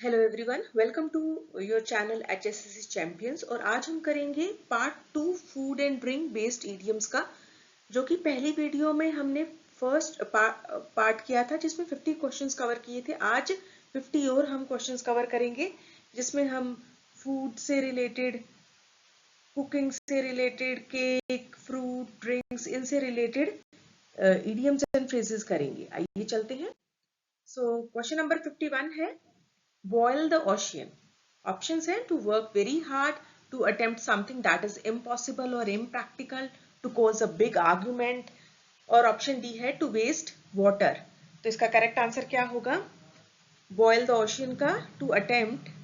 Hello everyone, welcome to your channel HSCC champions. और आज हम करेंगे part 2 food and drink based idioms का, जो कि पहली वीडियो में हमने फर्स्ट पार्ट किया था जिसमें 50 क्वेश्चंस कवर किए थे। आज 50 और हम क्वेश्चंस कवर करेंगे जिसमें हम फूड से रिलेटेड, कुकिंग से रिलेटेड, केक, फ्रूट, ड्रिंक्स, इनसे रिलेटेड इडियम्स एंड फ्रेजेस करेंगे। आइए चलते हैं। सो क्वेश्चन नंबर 51 है boil the ocean. Options है to work very hard, to attempt something that is impossible or impractical, to cause a big argument, और option D है to waste water. तो इसका करेक्ट आंसर क्या होगा? boil the ocean का to attempt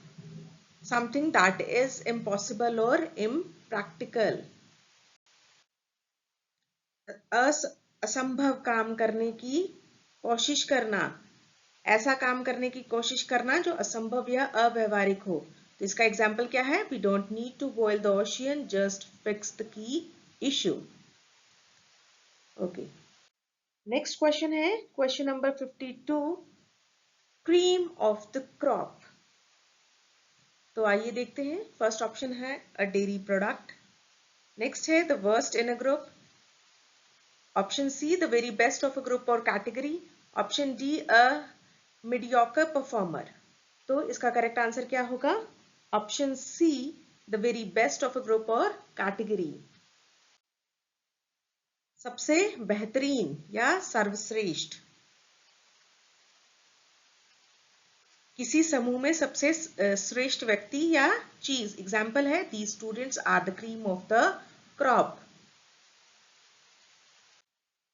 something that is impossible or impractical. असंभव काम करने की कोशिश करना, ऐसा काम करने की कोशिश करना जो असंभव या अव्यवहारिक हो। तो इसका एग्जाम्पल क्या है? We don't need to boil the ocean, just fix the key issue. Okay, next question है question number 52, cream of the crop. तो आइए देखते हैं। फर्स्ट ऑप्शन है अ डेयरी प्रोडक्ट, नेक्स्ट है the worst in a group, option C the very best of a group or category, option D a mediocre performer. तो इसका correct answer क्या होगा? Option C the very best of a group or category, सबसे बेहतरीन या सर्वश्रेष्ठ, किसी समूह में सबसे श्रेष्ठ व्यक्ति या चीज। एग्जाम्पल है these students are the cream of the crop.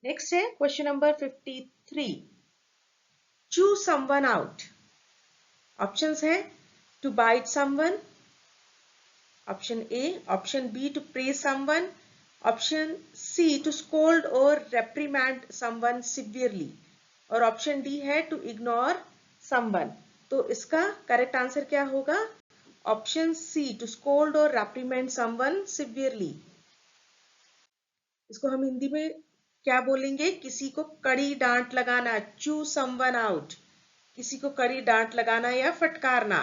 Next है question number 53, choose someone out. Options है to bite someone, option A, option B to praise someone, option C to scold or reprimand someone severely, और option D है to ignore someone. तो इसका correct answer क्या होगा? Option C to scold or reprimand someone severely. इसको हम हिंदी में क्या बोलेंगे? किसी को कड़ी डांट लगाना, चू समवन आउट, किसी को कड़ी डांट लगाना या फटकारना।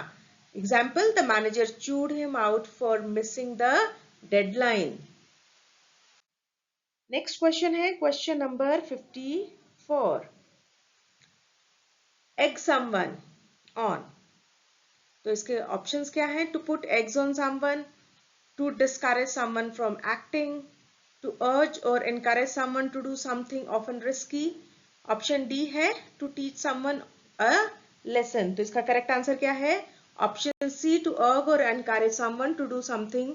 Example the manager chewed him out for missing the deadline. Next question है question number 54, egg someone on. तो इसके ऑप्शंस क्या है? To put eggs on someone, to discourage someone from acting, to urge or encourage someone to do something often risky, option D है to teach someone a lesson। तो इसका correct answer क्या है? Option C to urge or encourage someone to do something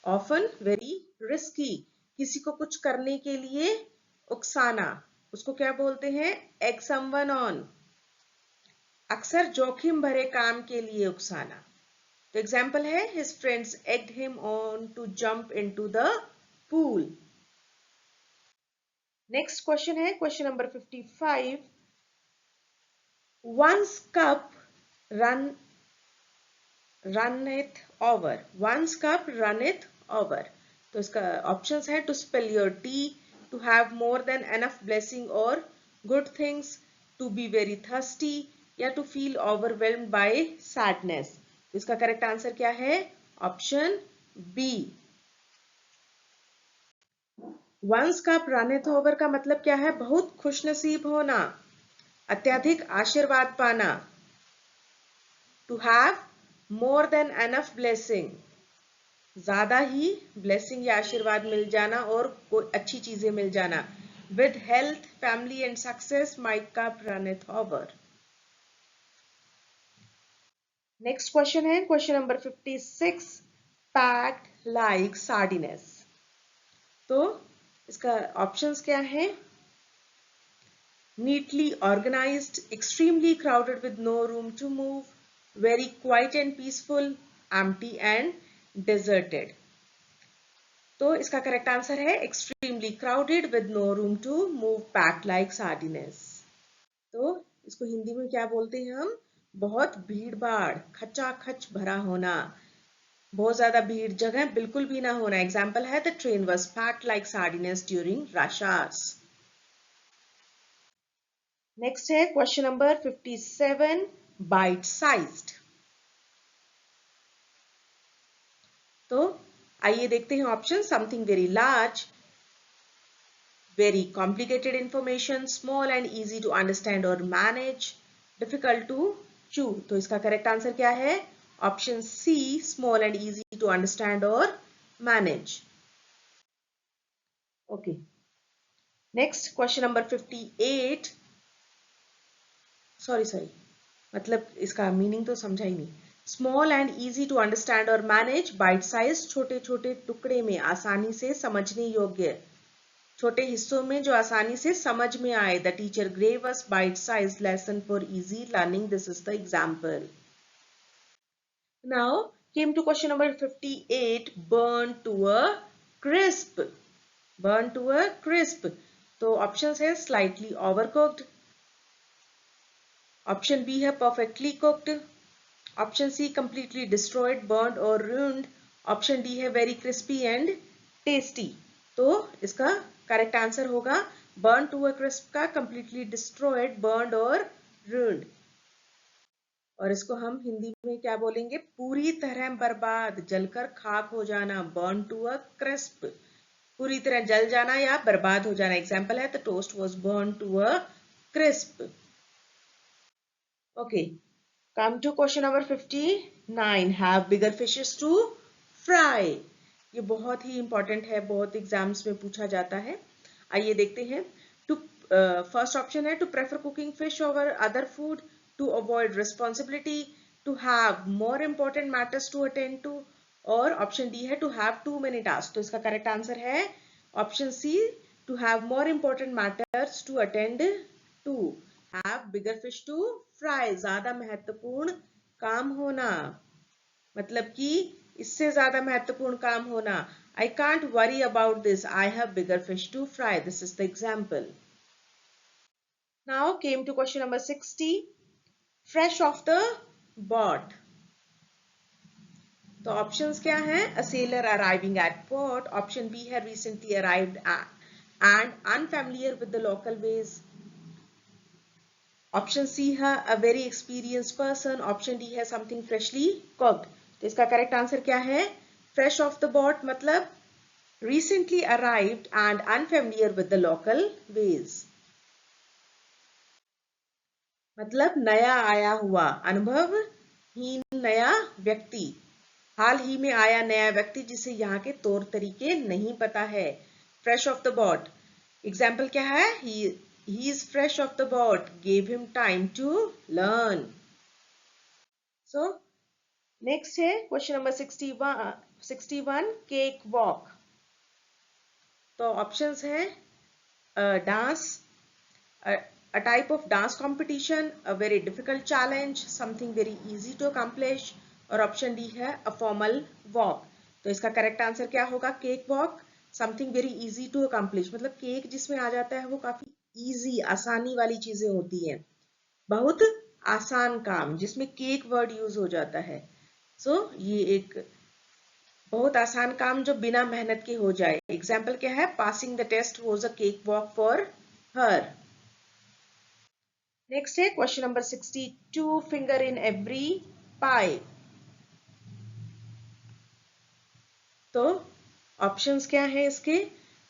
often very risky, किसी को कुछ करने के लिए उकसाना, उसको क्या बोलते हैं? egg someone on, अक्सर जोखिम भरे काम के लिए उकसाना। तो एग्जाम्पल है his friends egged him on to jump into the pool। Next question है question number 55, one's cup runneth over, one's cup runneth over। तो इसका ऑप्शंस है to spill your tea, to have more than enough blessing और good things, to be very thirsty, या to feel overwhelmed by sadness. इसका correct answer क्या है? Option B. One's cup runneth over का मतलब क्या है? बहुत खुशनसीब होना, अत्यधिक आशीर्वाद पाना। To have more than enough blessing, ज्यादा ही ब्लेसिंग या आशीर्वाद मिल जाना और कोई अच्छी चीजें मिल जाना। With health, family and success my cup runneth over. Next question है question number 56, packed like sardines. तो इसका ऑप्शंस क्या है? neatly organized, extremely crowded with no room to move, very quiet and peaceful, empty and deserted। तो इसका correct answer है extremely crowded with no room to move, packed like sardines। तो इसको हिंदी में क्या बोलते हैं हम? बहुत भीड़ भाड़, खचाखच भरा होना, बहुत ज्यादा भीड़, जगह बिल्कुल भी ना होना। एग्जाम्पल है the train was packed like sardines during rush hours. Next है क्वेश्चन नंबर 57, bite sized। तो आइए देखते हैं option. Something very large, very complicated information, small and easy to understand or manage, difficult to chew। तो इसका correct answer क्या है? Option C, small and easy to understand और manage. Okay, next question number 58। Sorry, मतलब इसका meaning तो समझा ही नहीं। Small and easy to understand और मैनेज, बाइट साइज, छोटे छोटे टुकड़े में आसानी से समझने योग्य, छोटे हिस्सों में जो आसानी से समझ में आए। The teacher gave us bite-sized lesson for easy learning. This is the example. Now came to question number 58. Burn to a crisp. Burn to a crisp. तो options है slightly overcooked. Option B है perfectly cooked. Option C completely destroyed, burned or ruined. Option D है very crispy and tasty. तो इसका correct answer होगा burn to a crisp का completely destroyed, burned और रून्ड। और इसको हम हिंदी में क्या बोलेंगे? पूरी तरह बर्बाद, जलकर खाक हो जाना। बर्न टू अ क्रिस्प, पूरी तरह जल जाना या बर्बाद हो जाना। एग्जाम्पल है the toast was burn to a crisp. Okay, come to question number 59। Have bigger fishes to fry. ये बहुत ही इंपॉर्टेंट है, बहुत एग्जाम्स में पूछा जाता है। आइए देखते हैं। टू फर्स्ट ऑप्शन है to prefer cooking fish over other food, to avoid responsibility, to have more important matters to attend to, और ऑप्शन डी है to have too many task. तो इसका करेक्ट आंसर है option C, to have more important matters to attend to. Have bigger fish to fry, ज्यादा महत्वपूर्ण काम होना, मतलब कि इससे ज्यादा महत्वपूर्ण काम होना। I can't worry about this. I have bigger fish to fry. This is the example. Now came to question number 60. Fresh off the boat. तो ऑप्शंस क्या हैं? A sailor arriving at port. Option B है recently arrived and unfamiliar with the local ways. Option C है a very experienced person. Option D है something freshly cooked. तो इसका correct answer क्या है? Fresh off the boat मतलब recently arrived and unfamiliar with the local ways। मतलब नया आया हुआ, अनुभवहीन नया व्यक्ति, हाल ही में आया नया व्यक्ति जिसे यहाँ के तौर तरीके नहीं पता है। Fresh of the boat, example क्या है? he is fresh off the boat, gave him time to learn। so next है क्वेश्चन नंबर 61 केक वॉक। तो ऑप्शंस है dance, a type of dance competition, a very difficult challenge, something very easy to accomplish, और option D है a formal walk। तो इसका correct answer क्या होगा? Cake walk, something very easy to accomplish, मतलब cake जिसमें आ जाता है वो काफी इजी, आसानी वाली चीजें होती हैं, बहुत आसान काम जिसमें केक वर्ड यूज हो जाता है। ये एक बहुत आसान काम जो बिना मेहनत के हो जाए। एग्जाम्पल क्या है? Passing the test was a cake walk for her. Next है question number 62। Finger in every pie. तो ऑप्शंस क्या है इसके?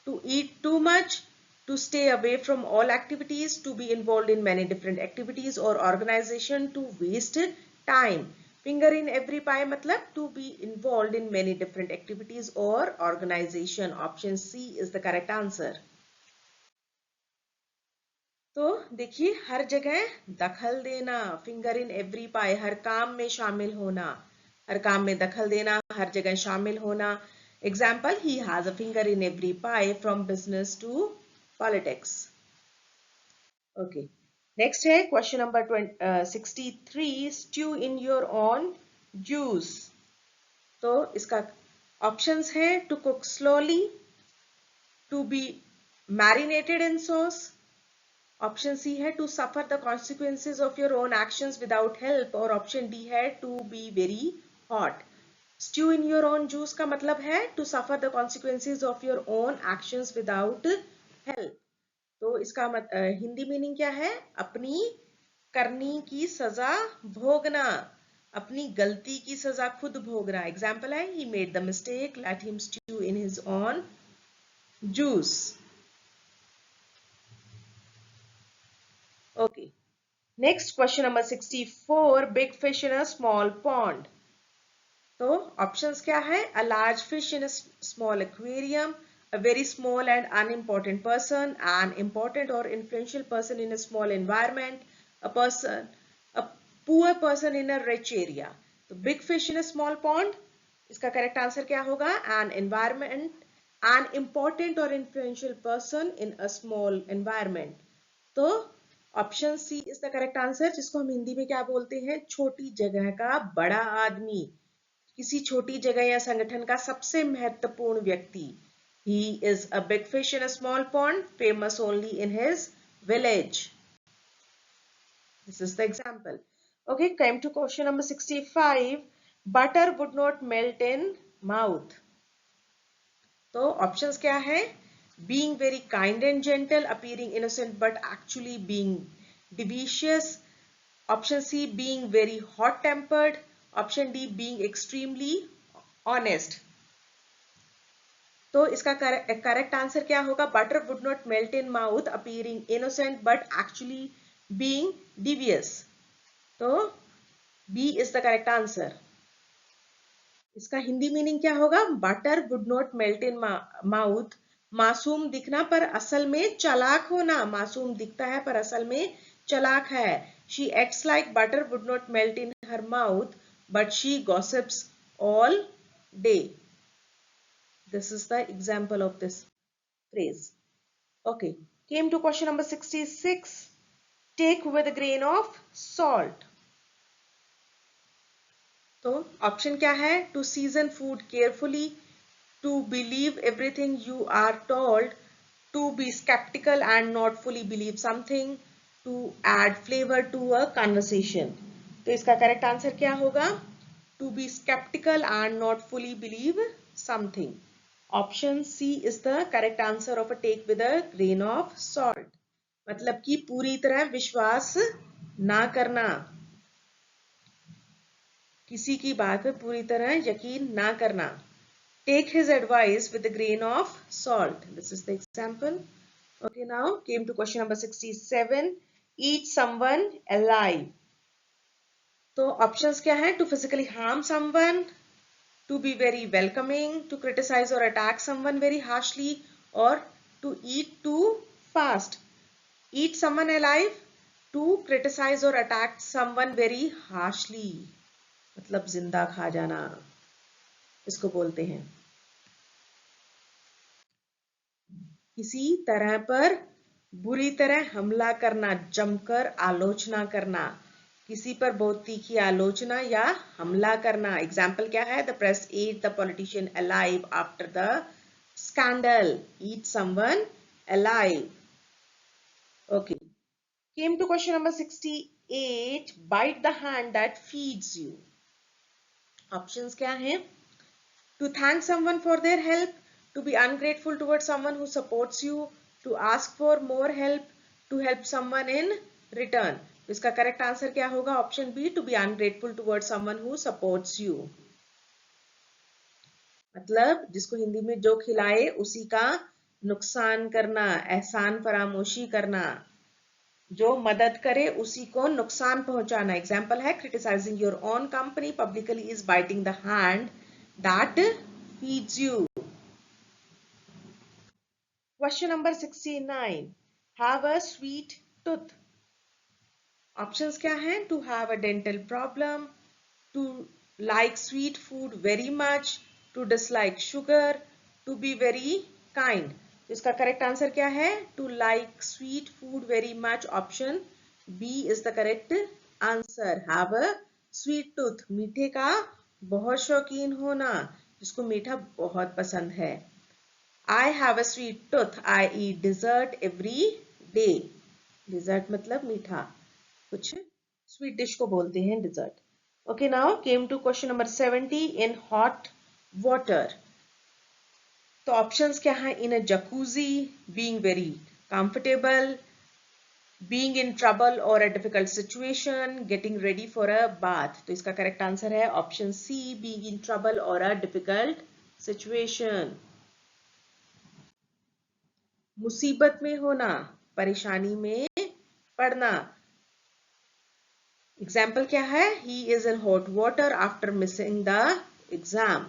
To eat too much, to stay away from all activities, to be involve in many different activities और organisation, to waste time. Finger in every pie मतलब to be involve in many different activities और organisation. Option C is the correct answer. तो देखिए, हर जगह दखल देना, finger in every पाई, हर काम में शामिल होना, हर काम में दखल देना, हर जगह शामिल होना। Example, he has a finger in every pie from business to politics. Okay, next है question number 63। Stew in your own juice. तो इसका ऑप्शंस है to cook slowly, to be marinated in sauce, option C है to suffer the consequences of your own actions without help, और option D है to be very hot. Stew in your own juice का मतलब है to suffer the consequences of your own actions without help. तो इसका Hindi meaning क्या है? अपनी करनी की सजा भोगना, अपनी गलती की सजा खुद भोगना। एग्जाम्पल है, he made the mistake, let him stew in his own juice. Okay. Next question number 64, big fish in a small pond. तो ऑप्शंस क्या है? A large fish in a small aquarium, a very small and unimportant person, an important or influential person in a small environment, a poor person in a rich area. तो big fish in a small pond, इसका correct answer क्या होगा? an important or influential person in a small environment. तो option C is the correct answer, जिसको हम हिंदी में क्या बोलते हैं? छोटी जगह का बड़ा आदमी, किसी छोटी जगह या संगठन का सबसे महत्वपूर्ण व्यक्ति। He is a big fish in a small pond, famous only in his village. This is the example. Okay, came to question number 65. Butter would not melt in mouth. तो ऑप्शंस क्या है? Being very kind and gentle, appearing innocent but actually being devious. Option C, being very hot tempered. Option D, being extremely honest. तो इसका correct answer क्या होगा? Butter would not melt in mouth, appearing innocent but actually being devious. तो B is the correct answer. इसका Hindi meaning क्या होगा? Butter would not melt in mouth, मासूम दिखना पर असल में चालाक होना. मासूम दिखता है पर असल में चालाक है. She acts like butter would not melt in her mouth but she gossips all day. This is the example of this phrase. Okay, came to question number 66. Take with a grain of salt. तो option क्या है? To season food carefully, to believe everything you are told, to be skeptical and not fully believe something, to add flavor to a conversation. तो इसका correct answer क्या होगा? To be skeptical and not fully believe something. Option C is the correct answer of a take with a grain of salt. मतलब कि पूरी तरह विश्वास ना करना, किसी की बात पे पूरी तरह यकीन ना करना. Take his advice with the grain of salt. This is the example. Okay, now came to question number 67. Eat someone alive. तो ऑप्शंस क्या है? To physically harm someone, to be very welcoming, to criticize or attack someone very harshly, or to eat too fast. Eat someone alive, to criticize or attack someone very harshly, मतलब जिंदा खा जाना इसको बोलते हैं. किसी तरह पर बुरी तरह हमला करना, जमकर आलोचना करना, किसी पर बहुत तीखी आलोचना या हमला करना. एग्जाम्पल क्या है? The press ate the politician alive after the scandal. Eat someone alive. Okay, came to question number 68. Bite the hand that feeds you. Options क्या हैं? To thank someone for their help, to be ungrateful towards someone who supports you, to ask for more help, to help someone in return. इसका correct answer क्या होगा? Option B, to be ungrateful towards someone who supports you. मतलब जिसको हिंदी में जो खिलाए उसी का नुकसान करना, एहसान फरामोशी करना. जो मदद करे उसी को नुकसान पहुंचाना. एग्जाम्पल है, criticising your own company publicly is biting the hand that feeds you. Question number 69. Have a sweet tooth. Options क्या हैं? To have a dental problem, to like sweet food very much, to dislike sugar, to be very kind. इसका correct answer क्या है? To like sweet food very much. Option B is the correct answer. Have a sweet tooth, मीठे का बहुत शौकीन होना, जिसको मीठा बहुत पसंद है. I have a sweet tooth, I eat dessert every day. Dessert मतलब मीठा, कुछ स्वीट डिश को बोलते हैं dessert. Okay, now came to question number 70. In hot water. तो ऑप्शंस क्या है? In a jacuzzi, being very comfortable, being in trouble or a difficult situation, getting ready for a bath. तो इसका correct answer है option C, being in trouble or a difficult situation. मुसीबत में होना, परेशानी में पड़ना. एग्जाम्पल क्या है? He is in hot water after missing the exam.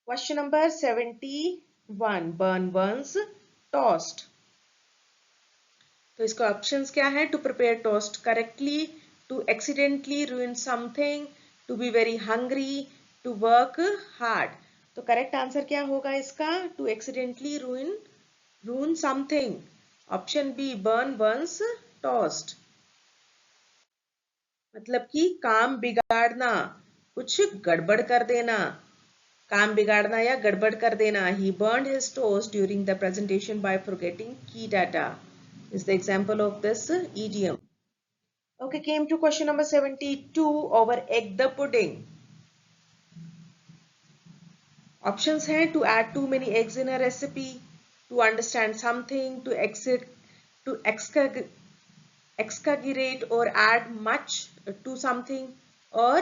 Question number 71. Burn once toast. तो इसका ऑप्शंस क्या है? To prepare toast correctly, to accidentally ruin something, to be very hungry, to work hard. तो correct answer क्या होगा इसका? To accidentally ruin something. Option B, burn one's toast. मतलब कि काम बिगाड़ना, कुछ गड़बड़ कर देना. काम बिगाड़ना या गड़बड़ कर देना. He burned his toast during the presentation by forgetting key data. Is the example of this idiom. Okay, came to question number 72. Over egg the pudding. Options हैं to add too many eggs in a recipe, to understand something, to exaggerate or add much to something, or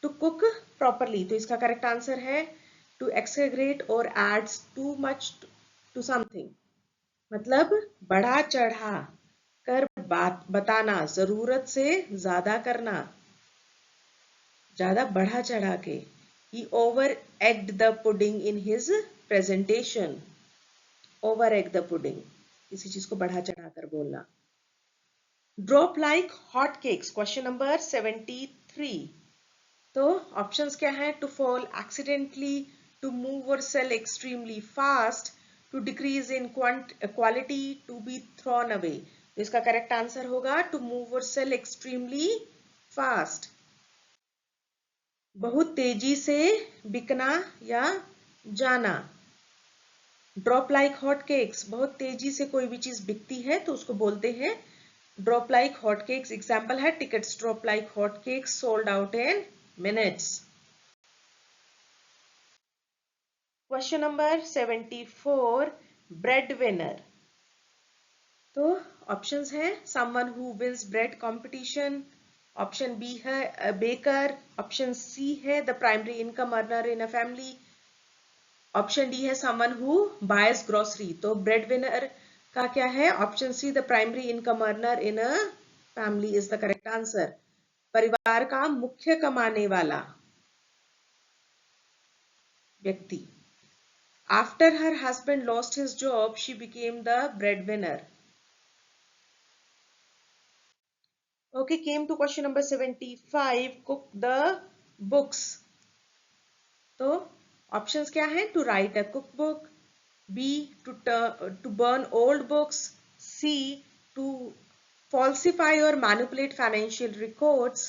to cook properly. तो इसका correct answer है to exaggerate or adds too much to something. मतलब बढ़ा चढ़ा कर बात बताना, जरूरत से ज्यादा करना, ज्यादा बढ़ा चढ़ा के. He over egged the pudding in his presentation. Over egg the pudding, किसी चीज को बढ़ा चढ़ा कर बोलना. Drop like hot cakes. Question number 73. तो ऑप्शंस क्या है? To fall accidentally, to move और sell extremely fast, to decrease in quality, to be thrown away. तो इसका करेक्ट आंसर होगा टू मूव और सेल एक्सट्रीमली फास्ट. बहुत तेजी से बिकना या जाना. ड्रॉप लाइक हॉट केक्स, बहुत तेजी से कोई भी चीज बिकती है तो उसको बोलते हैं drop like hot cakes. Example है tickets drop like hot cakes, sold out in minutes. Question number 74. Breadwinner. तो ऑप्शंस हैं someone who wins bread competition. Option B है baker. ऑप्शन सी है the primary income earner in a family. Option D है someone who buys grocery. तो breadwinner का क्या है? Option C the primary income earner in a family is the correct answer. परिवार का मुख्य कमाने वाला व्यक्ति. After her husband lost his job, she became the breadwinner. Okay, came to question number 75. Cook the books. तो options क्या हैं? To write a cookbook. B. To burn old books. C. To falsify or manipulate financial records.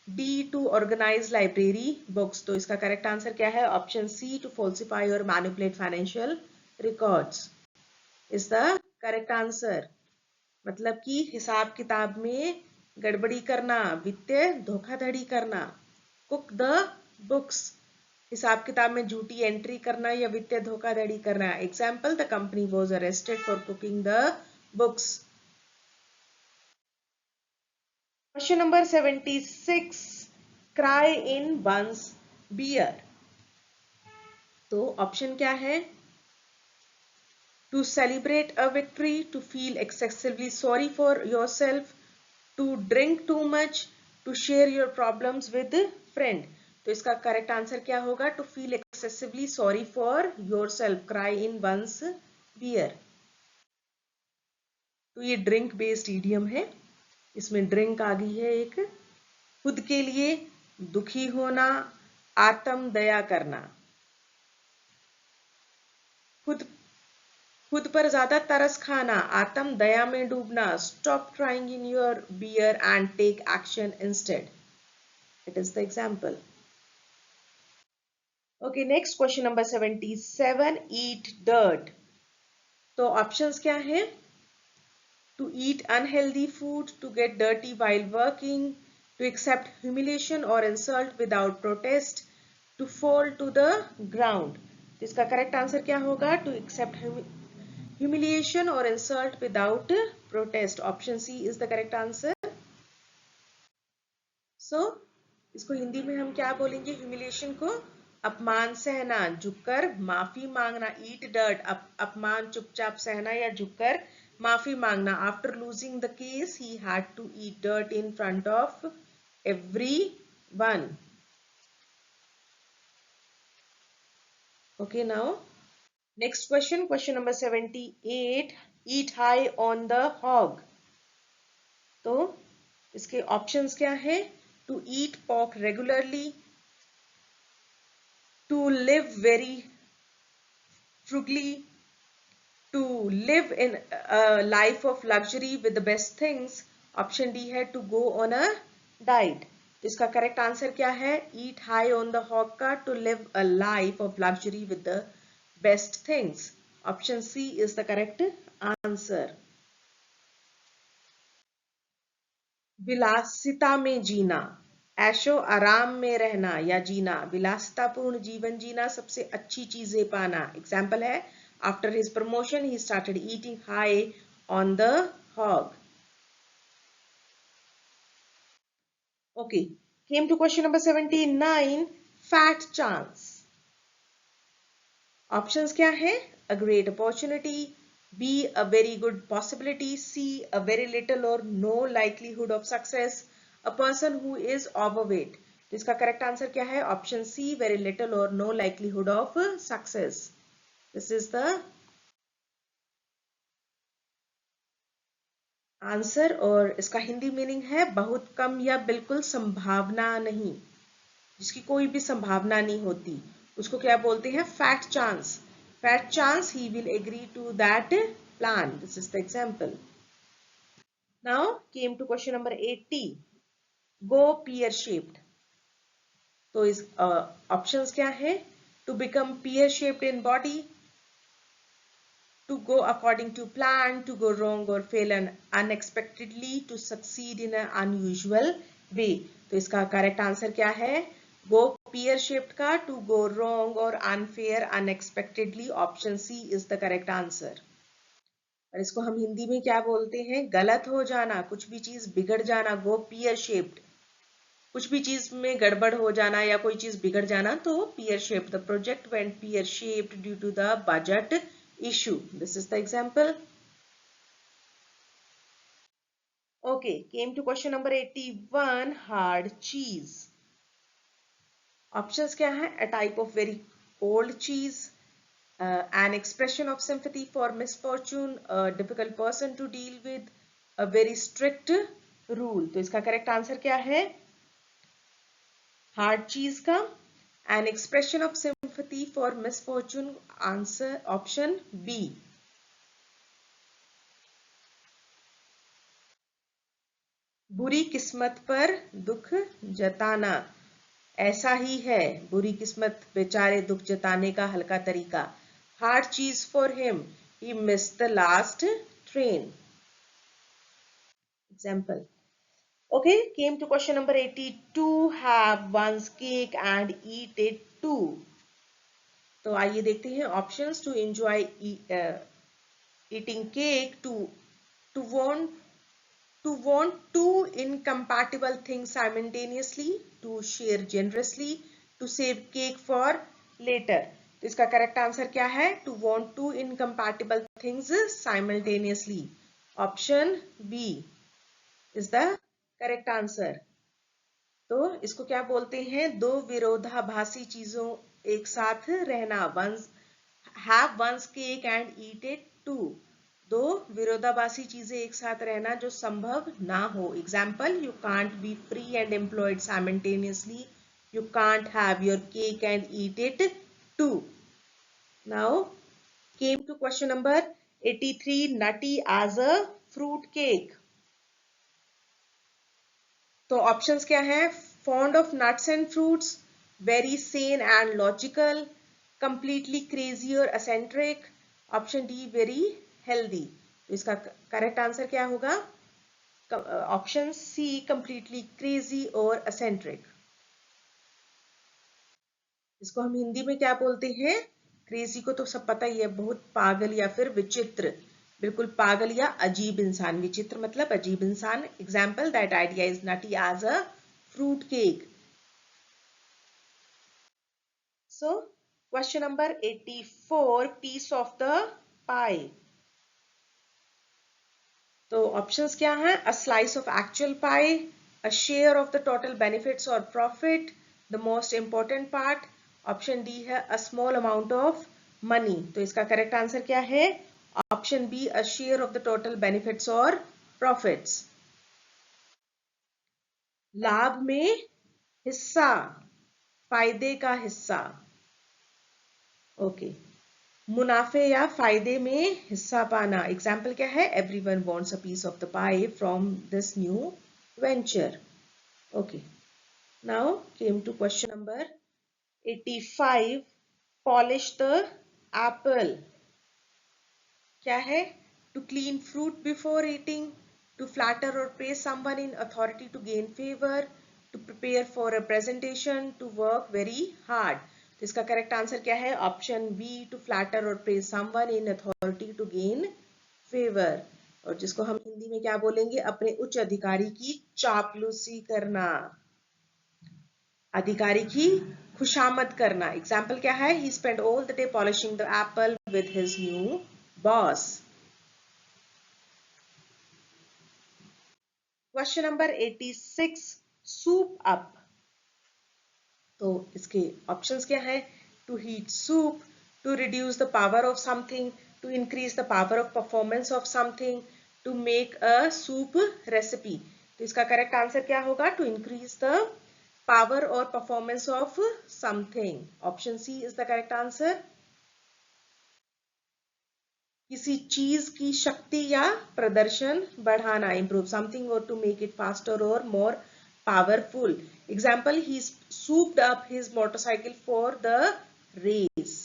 D. To organize library books. तो इसका correct answer क्या है? Option C, to falsify or manipulate financial records is the correct answer. मतलब कि हिसाब किताब में गड़बड़ी करना, वित्तीय धोखाधड़ी करना. कुक द बुक्स, हिसाब किताब में झूठी एंट्री करना या वित्तीय धोखाधड़ी करना. Example, the company was arrested for cooking the books. Question number 76. Cry in one's beer. तो ऑप्शन क्या है? To celebrate a victory, to feel excessively sorry for yourself, to drink too much, to share your problems with a friend. तो इसका correct answer क्या होगा? To feel excessively sorry for yourself. Cry in one's beer. तो ये drink based idiom है. इसमें drink आ गई है एक. खुद के लिए दुखी होना, आत्म दया करना. खुद पर ज्यादा तरस खाना, आत्म दया में डूबना. Stop trying in your beer and take action instead. It is the example. Okay, next question number 77. Eat dirt. तो ऑप्शंस क्या है? To eat unhealthy food, to get dirty while working, to accept humiliation और insult without protest, to fall to the ground. इसका correct answer क्या होगा? To accept humiliation or insult without protest. Option C is the correct answer. So इसको हिंदी में हम क्या बोलेंगे? Humiliation को अपमान सहना, झुककर माफी मांगना. ईट डर्ट, अपमान चुपचाप सहना या झुककर माफी मांगना. After losing the case he had to eat dirt in front of everyone. Okay, now next question, question number 78. Eat high on the hog. तो इसके ऑप्शंस क्या है? To eat pork regularly, to live very frugally, to live in a life of luxury with the best things. Option D है to go on a diet. तो इसका correct answer क्या है? Eat high on the hog का to live a life of luxury with the best things. Option C is the correct answer. विलासिता में जीना, ऐशो आराम में रहना या जीना, विलासितापूर्ण जीवन जीना, सबसे अच्छी चीजें पाना. एग्जाम्पल है, after his promotion he started eating high on the hog. Okay, came to question number 79. Fat chance. Options क्या है? A great opportunity, B, a very good possibility, C, a very little or no likelihood of success, a person who is overweight. तो इसका correct answer क्या है? Option C, very little or no likelihood of success. This is the answer. और इसका Hindi meaning है बहुत कम या बिल्कुल संभावना नहीं, जिसकी कोई भी संभावना नहीं होती, उसको क्या बोलते हैं? Fat chance. Fat chance he will agree to that plan. This is the example. Now came to question number 80. Go pear shaped. तो इस ऑप्शंस क्या है? To become pear shaped in body, to go according to plan, to go wrong or fail unexpectedly, to succeed in an unusual way. तो इसका correct answer क्या है? Go pear shaped का to go wrong or unfair unexpectedly. Option C is the correct answer. और इसको हम हिंदी में क्या बोलते हैं? गलत हो जाना, कुछ भी चीज बिगड़ जाना. Go pear shaped, कुछ भी चीज में गड़बड़ हो जाना या कोई चीज बिगड़ जाना, तो pear shaped. The project went pear shaped due to the budget issue. This is the example. Okay, came to question number 81. Hard cheese. Options क्या है? A type of very old cheese, an expression of sympathy for misfortune, a difficult person to deal with, a very strict rule. तो इसका correct answer क्या है? Hard चीज का an expression of sympathy for misfortune. Answer option B. बुरी किस्मत पर दुख जताना. ऐसा ही है, बुरी किस्मत बेचारे दुख जताने का हल्का तरीका. Hard cheese for him, he missed the last train. Example. Okay, came to question number 82. Have one's cake and eat it too. तो आइए देखते हैं options. To enjoy eating cake, to want two incompatible things simultaneously, to share generously, to save cake for later. तो इसका correct answer क्या है? To want two incompatible things simultaneously. Option B is the correct answer. तो इसको क्या बोलते हैं? दो विरोधाभासी चीजों एक साथ रहना. Have one's cake and eat it too. दो विरोधाभासी चीजें एक साथ रहना जो संभव ना हो. Example, you can't be free and employed simultaneously. You can't have your cake and eat it too. Now came to question number 83. Nutty as a fruit cake. तो ऑप्शंस क्या है? Fond of nuts and fruits, very sane and logical, completely crazy और eccentric. Option D very healthy. तो इसका correct answer क्या होगा? Option C, completely crazy और eccentric. इसको हम हिंदी में क्या बोलते हैं? क्रेजी को तो सब पता ही है, बहुत पागल या फिर विचित्र. बिल्कुल पागल या अजीब इंसान, विचित्र मतलब अजीब इंसान। Example, that idea is nutty as a fruit cake. So question number 84, piece of the pie. तो ऑप्शंस क्या हैं? A slice of actual pie, a share of the total benefits और profit, the most important part. Option D है a small amount of money. तो इसका correct answer क्या है? Option B, a share of the total benefits और profits. लाभ में हिस्सा, फायदे का हिस्सा। ओके। मुनाफे या फायदे में हिस्सा पाना। एग्जाम्पल क्या है? Everyone wants a piece of the pie from this new venture. Okay, now came to question number 85, polish the apple. क्या है? To clean fruit before eating, to flatter और praise someone in authority to gain favour, to prepare for a presentation, to work very hard. तो इसका correct answer क्या है? Option B, to flatter और praise someone in authority to gain favour. और जिसको हम हिंदी में क्या बोलेंगे? अपने उच्च अधिकारी की चापलूसी करना, अधिकारी की खुशामद करना। एग्जाम्पल क्या है? He spend all the day polishing the apple with his new boss. Question number 86, soup up. तो इसके ऑप्शंस क्या है? To heat soup, to reduce the power of something, to increase the power of performance of something, to make a soup recipe. तो इसका correct answer क्या होगा? To increase the power और performance of something. Option C is the correct answer. किसी चीज की शक्ति या प्रदर्शन बढ़ाना, improve something or to make it faster or more powerful. Example, he souped up his motorcycle for the race.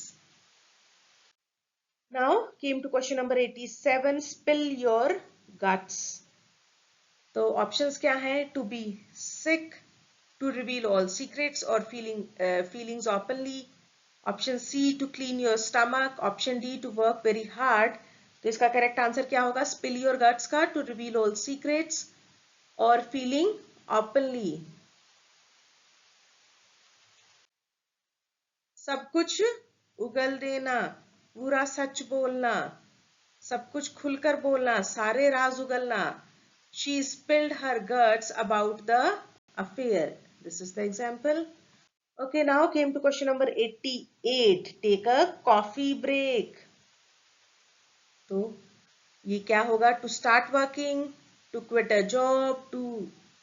Now came to question number 87, spill your guts. तो options क्या हैं? To be sick, to reveal all secrets और feelings openly. Option C, to clean your stomach. Option D, to work very hard. तो इसका correct answer क्या होगा? Spill your guts का, to reveal all secrets और feeling openly. सब कुछ उगल देना, पूरा सच बोलना, सब कुछ खुलकर बोलना, सारे राज उगलना। She spilled her guts about the affair. This is the example. Okay, now came to question number 88. Take a coffee break. तो ये क्या होगा? To start working, to quit a job, to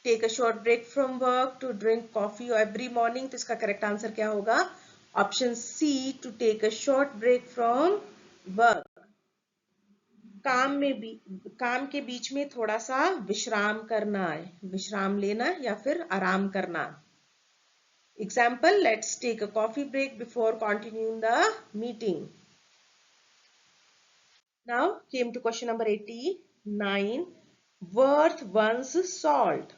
take a short break from work, to drink coffee every morning. तो इसका correct answer क्या होगा? Option C, to take a short break from work. काम के बीच में थोड़ा सा विश्राम करना है, विश्राम लेना या फिर आराम करना। Example, let's take a coffee break before continuing the meeting. Now came to question number 89, worth one's salt.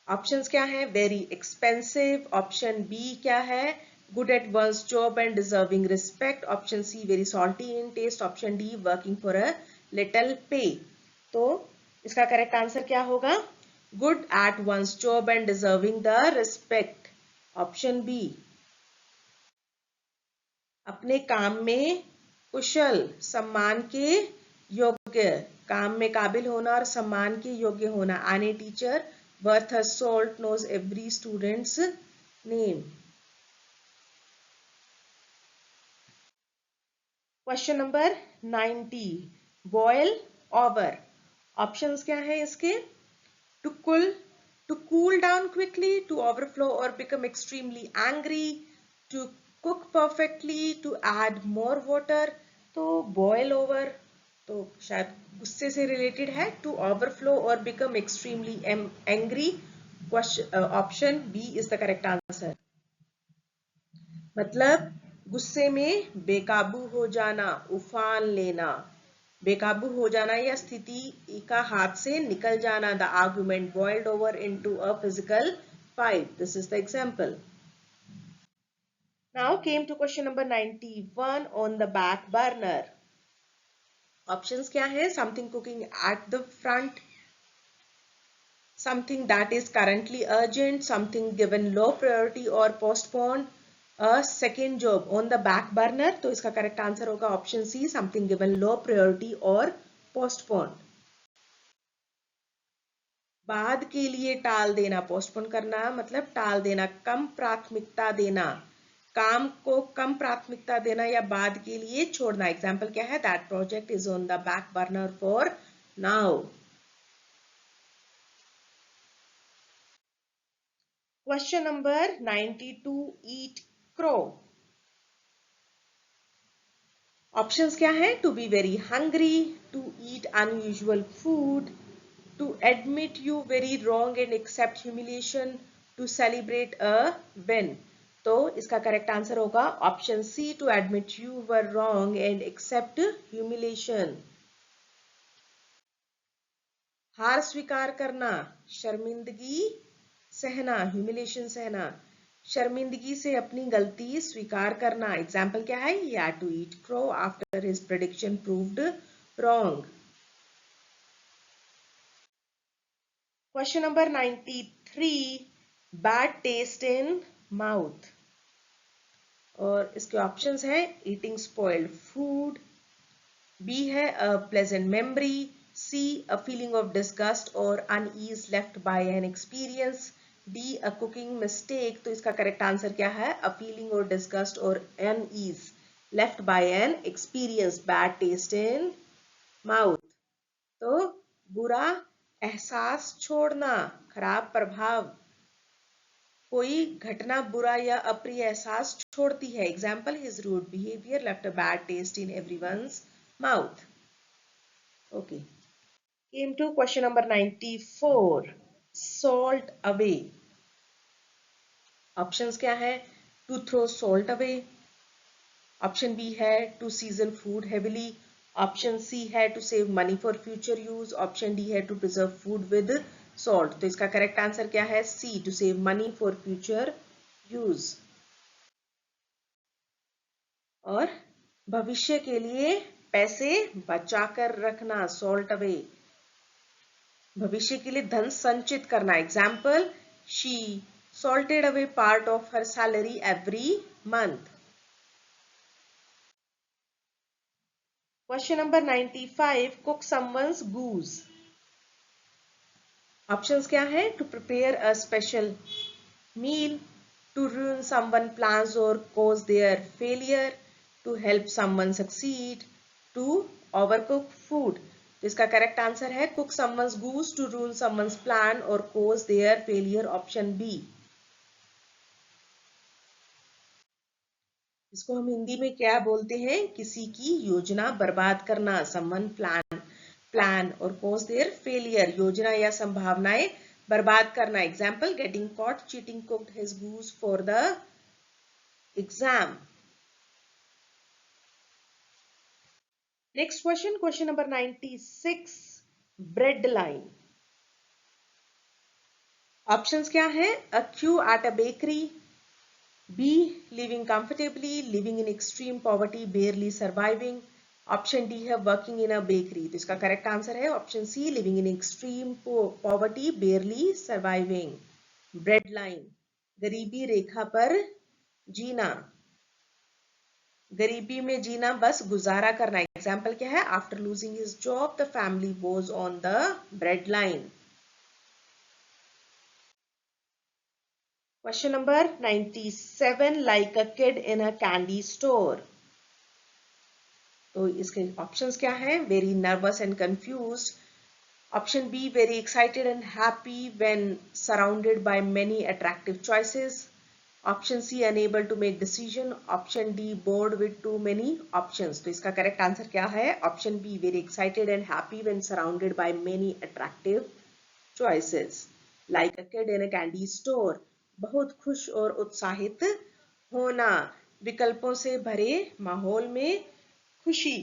Options क्या है? Very expensive. ऑप्शन बी क्या है? Good at one's job and deserving respect. Option C, very salty in taste. Option D, working for a little pay. तो इसका correct answer क्या होगा? Good at one's job and deserving the respect. Option B. अपने काम में कुशल, सम्मान के योग्य, काम में काबिल होना और सम्मान के योग्य होना। Any teacher worth her salt knows every student's name. Question number 90, boil over. Options क्या है इसके? To cool down quickly, to overflow or become extremely angry, to cook perfectly, to add more water. तो boil over तो शायद गुस्से से related है। To overflow or become extremely angry. Option B is the correct answer. मतलब गुस्से में बेकाबू हो जाना, उफान लेना, बेकाबू हो जाना या स्थिति का हाथ से निकल जाना। The argument boiled over into a physical fight. This is the example. Now came to question number 91, on the back burner. Options क्या है? Something cooking at the front, something that is currently urgent, something given low priority or postponed, a second job on the back burner। तो इसका correct answer होगा option C, something given low priority or postponed। बाद के लिए टाल देना, postpone करना मतलब टाल देना, कम प्राथमिकता देना, काम को कम प्राथमिकता देना या बाद के लिए छोड़ना। एग्जाम्पल क्या है? That project is on the back burner for now. Question number 92, eat crow. Options क्या है? To be very hungry, to eat unusual food, to admit you very wrong and accept humiliation, to celebrate a win। तो इसका correct answer होगा option C, to admit you were wrong and accept humiliation. हार स्वीकार करना, शर्मिंदगी सहना, humiliation सहना, शर्मिंदगी से अपनी गलती स्वीकार करना। एग्जाम्पल क्या है? He had to eat crow after his prediction proved wrong. Question number 93, bad taste in mouth. और इसके ऑप्शंस हैं ईटिंग स्पॉइल्ड फूड, बी है a pleasant memory, C a feeling of disgust और unease left by an experience, D a cooking mistake. तो इसका correct answer क्या है? A feeling और डिस्गस्ट और unease left by an experience, bad taste in mouth. तो बुरा एहसास छोड़ना, खराब प्रभाव, कोई घटना बुरा या अप्रिय एहसास छोड़ती है। Example, his rude behaviour left a bad taste in everyone's mouth. Okay, came to question number 94, salt away. Options क्या है? To throw salt away, option B है to season food heavily, option C है to save money for future use, option D है to preserve food with salt. तो इसका correct answer क्या है? C, to save money for future use. और भविष्य के लिए पैसे बचाकर रखना, सॉल्ट अवे, भविष्य के लिए धन संचित करना। Example, she salted away part of her salary every month. Question number 95, cook someone's goose. Options क्या है? To prepare a special meal, to ruin someone plans or cause their failure, to help someone succeed, to overcook food। तो इसका correct answer है cook someone's goose to ruin someone's plan or cause their failure, option B. इसको हम हिंदी में क्या बोलते हैं? किसी की योजना बर्बाद करना, someone plan और cause their failure, योजना या संभावनाएं बर्बाद करना। Example, getting caught cheating cooked his goose for the exam। Next question, question number 96, bread line। Options क्या है? A queue at a bakery, B living comfortably, living in extreme poverty, barely surviving, option D है working in a bakery. तो इसका correct answer है option C, living in extreme poverty, barely surviving. Bread line, गरीबी रेखा पर जीना, गरीबी में जीना, बस गुजारा करना। एग्जाम्पल क्या है? After losing his job the family was on the bread line. Question number 97, like a kid in a candy store. तो इसके ऑप्शंस क्या हैं? Very nervous and confused, option B very excited and happy when surrounded by many attractive choices, option C unable to make decision, option D bored with too many options. तो इसका correct answer क्या है? Option B very excited and happy when surrounded by many attractive choices. Like a kid in a candy store, बहुत खुश और उत्साहित होना, विकल्पों से भरे माहौल में खुशी।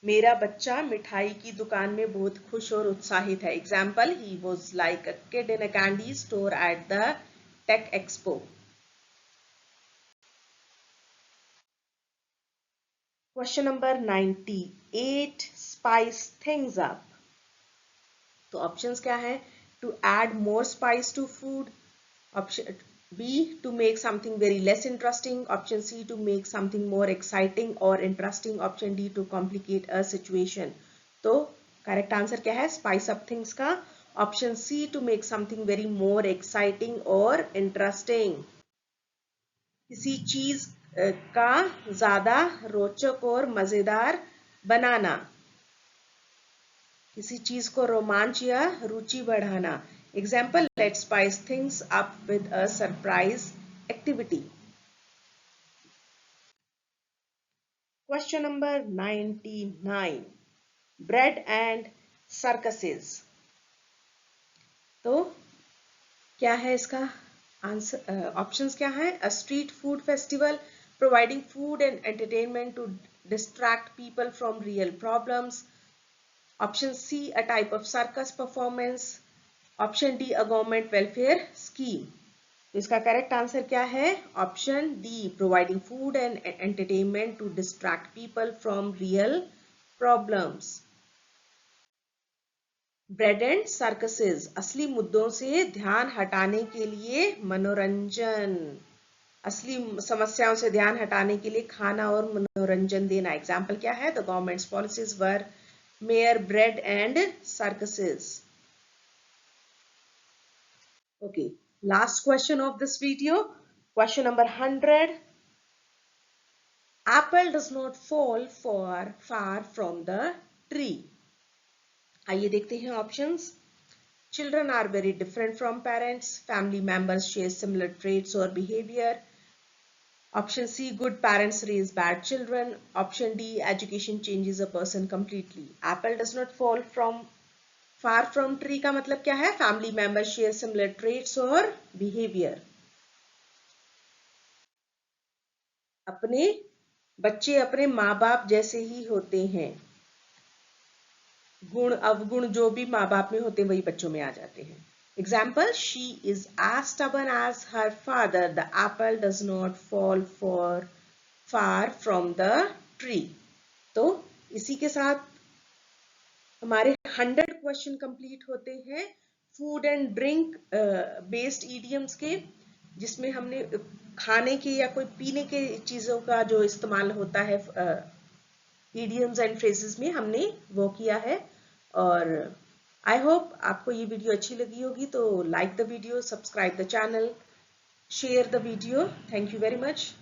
मेरा बच्चा मिठाई की दुकान में बहुत खुश और उत्साहित है। Example, he was like a kid in a candy store at the tech expo. Question number 98, spice things up. तो ऑप्शंस क्या है? To add more spice to food, option B to make something very less interesting, option C to make something more exciting और interesting, option D to complicate a situation. तो correct answer क्या है spice up things का? Option C to make something very more exciting और interesting. किसी चीज का ज्यादा रोचक और मजेदार बनाना, किसी चीज को रोमांच या रुचि बढ़ाना। Example, let's spice things up with a surprise activity. Question number 99, bread and circuses. तो क्या है इसका आंसर? ऑप्शंस क्या है? A street food festival providing food and entertainment to distract people from real problems. Option C, a type of circus performance. Option D, a government welfare scheme. तो इसका correct answer क्या है? Option D, providing food and entertainment to distract people from real problems. Bread and circuses, असली मुद्दों से ध्यान हटाने के लिए मनोरंजन, असली समस्याओं से ध्यान हटाने के लिए खाना और मनोरंजन देना। एग्जाम्पल क्या है? The government's policies were mere bread and circuses. Okay, last question of this video, question number 100, apple does not fall for far from the tree. आइए देखते हैं options. Children are very different from parents. Family members share similar traits or behavior. Option C, good parents raise bad children. Option D, education changes a person completely. Apple does not fall from far from tree का मतलब क्या है? Family members share similar traits or behavior. अपने बच्चे अपने माँ बाप जैसे ही होते हैं, गुण अवगुण जो भी माँ बाप में होते हैं वही बच्चों में आ जाते हैं। Example, she is as stubborn as her father. The apple does not fall far from the tree. तो इसी के साथ हमारे 100 क्वेश्चन कंप्लीट होते हैं food and drink based idioms के, जिसमें हमने खाने के या कोई पीने के चीजों का जो इस्तेमाल होता है ईडियम्स एंड फ्रेजेस में, हमने वो किया है। और आई होप आपको ये वीडियो अच्छी लगी होगी, तो like the video, subscribe the channel, share the video. Thank you very much.